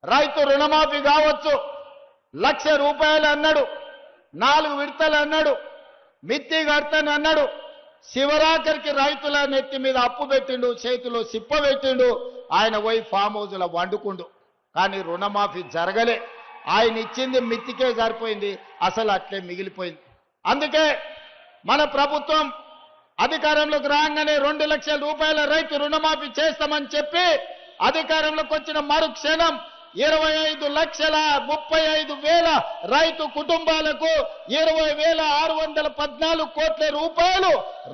రైతు రుణమాఫీ కావచ్చు, 1,00,000 రూపాయలు అన్నాడు, 4 విడతలు అన్నాడు, మిత్తి కడతాను అన్నాడు. శివరాఖరికి రైతుల నెత్తి మీద అప్పు పెట్టిండు, చేతిలో సిప్ప పెట్టిండు, ఆయన పోయి ఫామ్ హౌస్లో వండుకుండు. కానీ రుణమాఫీ జరగలే. ఆయన ఇచ్చింది మిత్తికే సరిపోయింది, అసలు అట్లే మిగిలిపోయింది. అందుకే మన ప్రభుత్వం అధికారంలోకి రాగానే 2 లక్షల రూపాయల రైతు రుణమాఫీ చేస్తామని చెప్పి అధికారంలోకి వచ్చిన మరుక్షణం 25,35,000 రైతు కుటుంబాలకు 20,614 కోట్ల రూపాయలు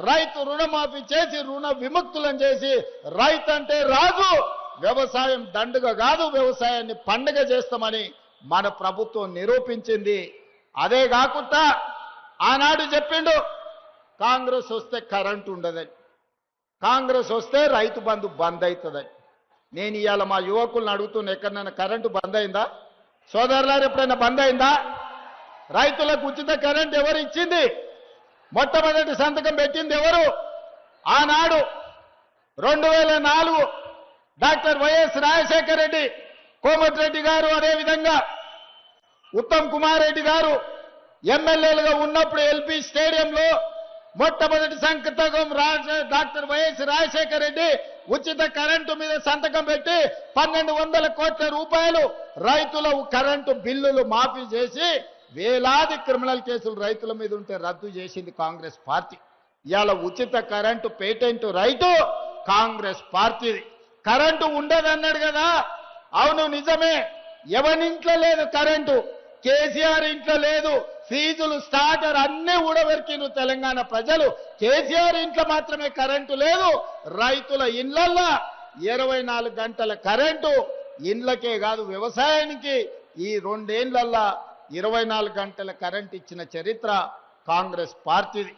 రైతు రుణమాఫీ చేసి రుణ విముక్తులను చేసి రైతు అంటే రాజు, వ్యవసాయం దండుగ కాదు, వ్యవసాయాన్ని పండుగ చేస్తామని మన ప్రభుత్వం నిరూపించింది. అదే కాకుండా ఆనాడు చెప్పిండు కాంగ్రెస్ వస్తే కరెంటు ఉండదని, కాంగ్రెస్ వస్తే రైతు బంధు బంద్ అవుతుందని. నేను ఇవాళ మా యువకులను అడుగుతున్నా, ఎక్కడైనా కరెంటు బంద్ అయిందా? సోదరులారు ఎప్పుడైనా బంద్ అయిందా? రైతులకు ఉచిత కరెంట్ ఎవరు ఇచ్చింది? మొట్టమొదటి సంతకం పెట్టింది ఎవరు? ఆనాడు 2004 డాక్టర్ వైఎస్ రాజశేఖర రెడ్డి, కోమటిరెడ్డి గారు, అదేవిధంగా ఉత్తమ్ కుమార్ రెడ్డి గారు ఎమ్మెల్యేలుగా ఉన్నప్పుడు ఎల్పీ స్టేడియంలో మొట్టమొదటి సంతకం డాక్టర్ వైఎస్ రాజశేఖర రెడ్డి ఉచిత కరెంటు మీద సంతకం పెట్టి 1,200 కోట్ల రూపాయలు రైతుల కరెంటు బిల్లులు మాఫీ చేసి వేలాది క్రిమినల్ కేసులు రైతుల మీద ఉంటే రద్దు చేసింది కాంగ్రెస్ పార్టీ. ఇవాళ ఉచిత కరెంటు పేటెంట్ రైతు కాంగ్రెస్ పార్టీది. కరెంటు ఉండదన్నాడు కదా, అవును నిజమే. ఎవరింట్లో లేదు కరెంటు, కేసీఆర్ ఇంట్లో లేదు. ఫీజులు స్టార్టర్ అన్ని ఊడబెరికిను తెలంగాణ ప్రజలు. కేసీఆర్ ఇంట్లో మాత్రమే కరెంటు లేదు. రైతుల ఇళ్లల్లో 24 గంటల కరెంటు, ఇండ్లకే కాదు వ్యవసాయానికి ఈ 2 ఏళ్లల్లో 24 గంటల కరెంట్ ఇచ్చిన చరిత్ర కాంగ్రెస్ పార్టీది.